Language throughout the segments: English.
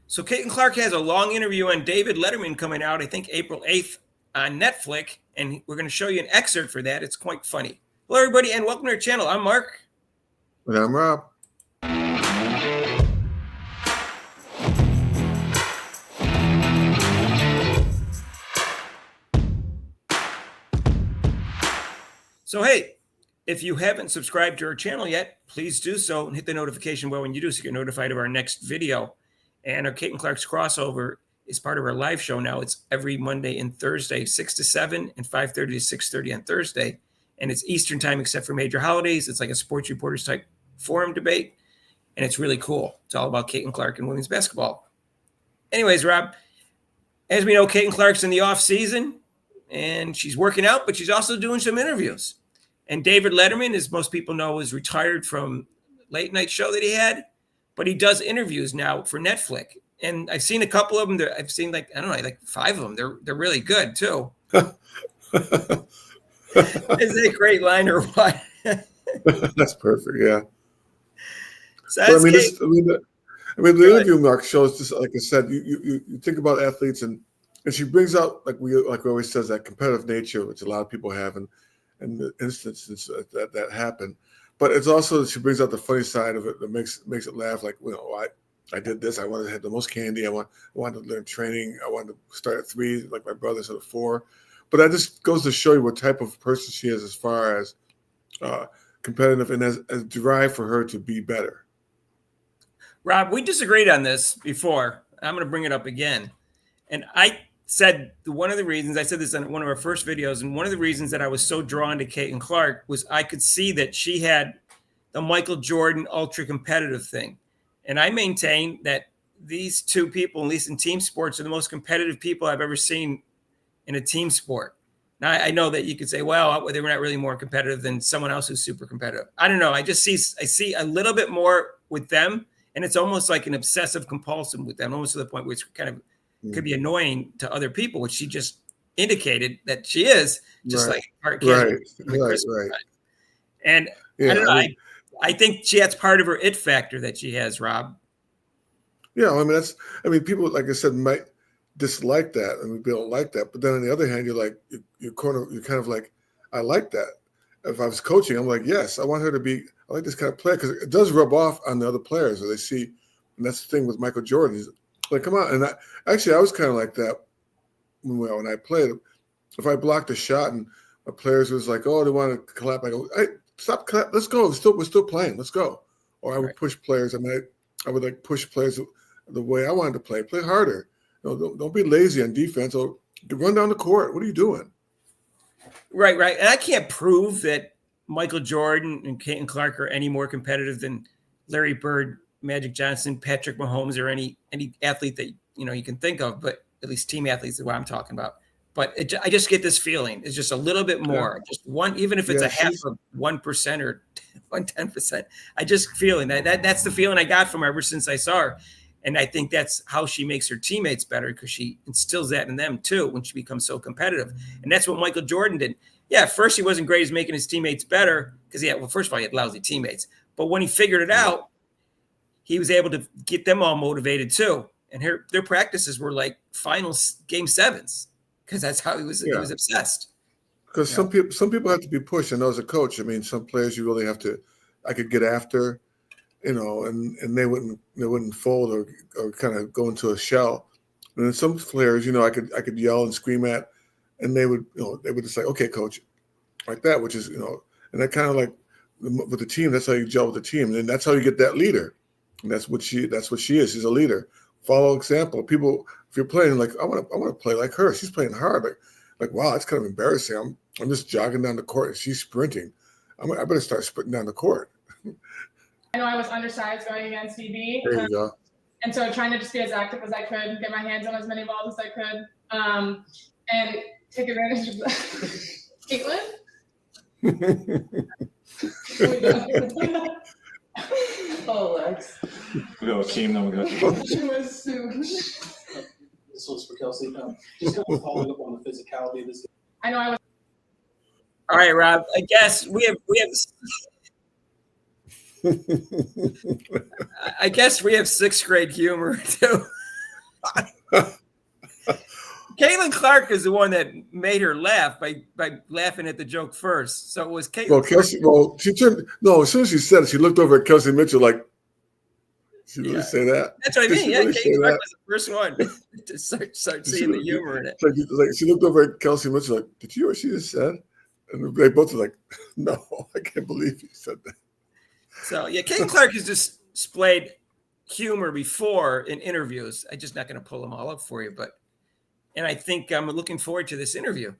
So Caitlin Clark has a long interview on David Letterman coming out, I think April 8th on Netflix, and we're going to show you an excerpt for that. It's quite funny. Hello, everybody, and welcome to our channel. I'm Mark. And I'm Rob. So, hey, if you haven't subscribed to our channel yet, please do so and hit the notification bell when you do so you get notified of our next video. And our Caitlin Clark's crossover is part of our live show now. It's every Monday and Thursday, 6 to 7 and 5:30 to 6:30 on Thursday. And it's Eastern time except for major holidays. It's like a sports reporters type forum debate. And it's really cool. It's all about Caitlin Clark and women's basketball. Anyways, Rob, as we know, Caitlin Clark's in the off season and she's working out, but she's also doing some interviews. And David Letterman, as most people know, is retired from late night show that he had, but he does interviews now for Netflix. And I've seen a couple of them. I've seen like 5 of them. They're really good too. Is it a great line or what? That's perfect. Yeah. So that's the interview, Mark, shows just like I said. You think about athletes, and she brings out like we always says that competitive nature, which a lot of people have, and the instances that happen. But it's also she brings out the funny side of it that makes it laugh. Like, I did this. I wanted to have the most candy. I wanted to learn training. I wanted to start at 3, like my brothers at 4. But that just goes to show you what type of person she is as far as competitive and as a drive for her to be better. Rob, we disagreed on this before. I'm going to bring it up again. And I said one of the reasons, I said this in one of our first videos, and one of the reasons that I was so drawn to Caitlin Clark was I could see that she had the Michael Jordan ultra competitive thing. And I maintain that these two people, at least in team sports, are the most competitive people I've ever seen in a team sport. Now, I know that you could say, well, they were not really more competitive than someone else who's super competitive. I don't know. I see a little bit more with them, and it's almost like an obsessive compulsion with them, almost to the point where it's kind of could be annoying to other people, which she just indicated that she is, just right. like Right. And yeah, I don't know. I think that's part of her it factor that she has, Rob. Yeah, people, like I said, might dislike that, and people don't like that. But then on the other hand, you're kind of like, I like that. If I was coaching, I'm like, yes, I want her to be. I like this kind of player because it does rub off on the other players. Or they see, and that's the thing with Michael Jordan. He's like, come on. And I was kind of like that when I played. If I blocked a shot and my players was like, oh, they want to clap, I go, hey, stop clap. Let's go. We're still playing. Let's go. Or I would push players. I would like push players the way I wanted to play. Play harder. Don't be lazy on defense or run down the court. What are you doing? Right. And I can't prove that Michael Jordan and Caitlin Clark are any more competitive than Larry Bird, Magic Johnson, Patrick Mahomes, or any athlete that you can think of. But at least team athletes is what I'm talking about. But I just get this feeling it's just a little bit more, just one, even if it's a half of 1% or 1/10%. I just feeling that's the feeling I got from her ever since I saw her. And I think that's how she makes her teammates better, because she instills that in them too when she becomes so competitive. And that's what Michael Jordan did. Yeah, at first he wasn't great at making his teammates better because first of all, he had lousy teammates. But when he figured it out, he was able to get them all motivated too. And their practices were like final game 7s because that's how he was obsessed. Because some people have to be pushed. And as a coach, some players you really have to. I could get after. And they wouldn't fold or kind of go into a shell. And then some players, I could yell and scream at, and they would just say, okay, coach, like that, which is, and that kind of like with the team, that's how you gel with the team. And that's how you get that leader. And that's what she is. She's a leader. Follow example. People, if you're playing, like, I want to play like her. She's playing hard. Like, wow, that's kind of embarrassing. I'm just jogging down the court and she's sprinting. I better start sprinting down the court. I know I was undersized going against DB. There you go. And so trying to just be as active as I could, get my hands on as many balls as I could, and take advantage of that. Caitlin? Oh, Lex. We got Akeem, then we got She was soon. This was for Kelsey. Just kind of following up on the physicality of this game. I know I was. All right, Rob. I guess we have I guess we have 6th grade humor too. Caitlin Clark is the one that made her laugh by laughing at the joke first. So it was Caitlin. Well, Kelsey, well, she turned, no, as soon as she said it, she looked over at Kelsey Mitchell like, she really say that? That's what I Did mean. she Yeah, really Caitlin say Clark that? was the first one to start seeing the humor in it. Like she looked over at Kelsey Mitchell like, did you hear what she just said? And they both were like, no, I can't believe you said that. So yeah, Caitlin Clark has just displayed humor before in interviews. I'm just not going to pull them all up for you, and I think I'm looking forward to this interview.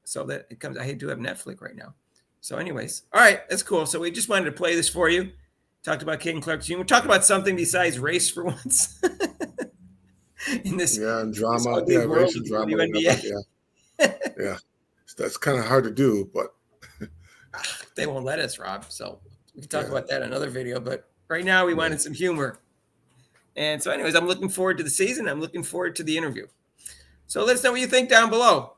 So that it comes, I do have Netflix right now. So anyways, all right, that's cool. So we just wanted to play this for you. Talked about Caitlin Clark's humor. Talked about something besides race for once. In this, and drama, this ugly world race and of drama, WNBA. yeah. That's kind of hard to do, but they won't let us, Rob. So we can talk about that in another video. But right now, we wanted some humor. And so, anyways, I'm looking forward to the season. I'm looking forward to the interview. So let us know what you think down below.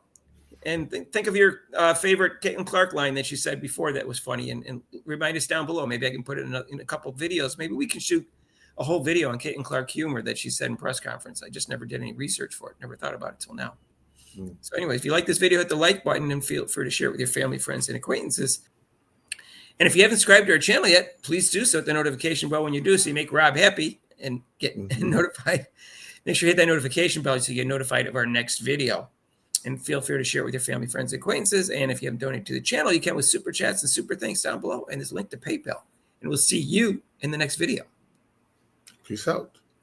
And think of your favorite Caitlin Clark line that she said before that was funny, and remind us down below. Maybe I can put it in a couple of videos. Maybe we can shoot a whole video on Caitlin Clark humor that she said in press conference. I just never did any research for it. Never thought about it till now. So anyway, if you like this video, hit the like button and feel free to share it with your family, friends, and acquaintances. And if you haven't subscribed to our channel yet, please do so. Hit the notification bell when you do, so you make Rob happy and get notified. Make sure you hit that notification bell so you get notified of our next video. And feel free to share it with your family, friends, and acquaintances. And if you haven't donated to the channel, you can with super chats and super thanks down below. And there's a link to PayPal. And we'll see you in the next video. Peace out.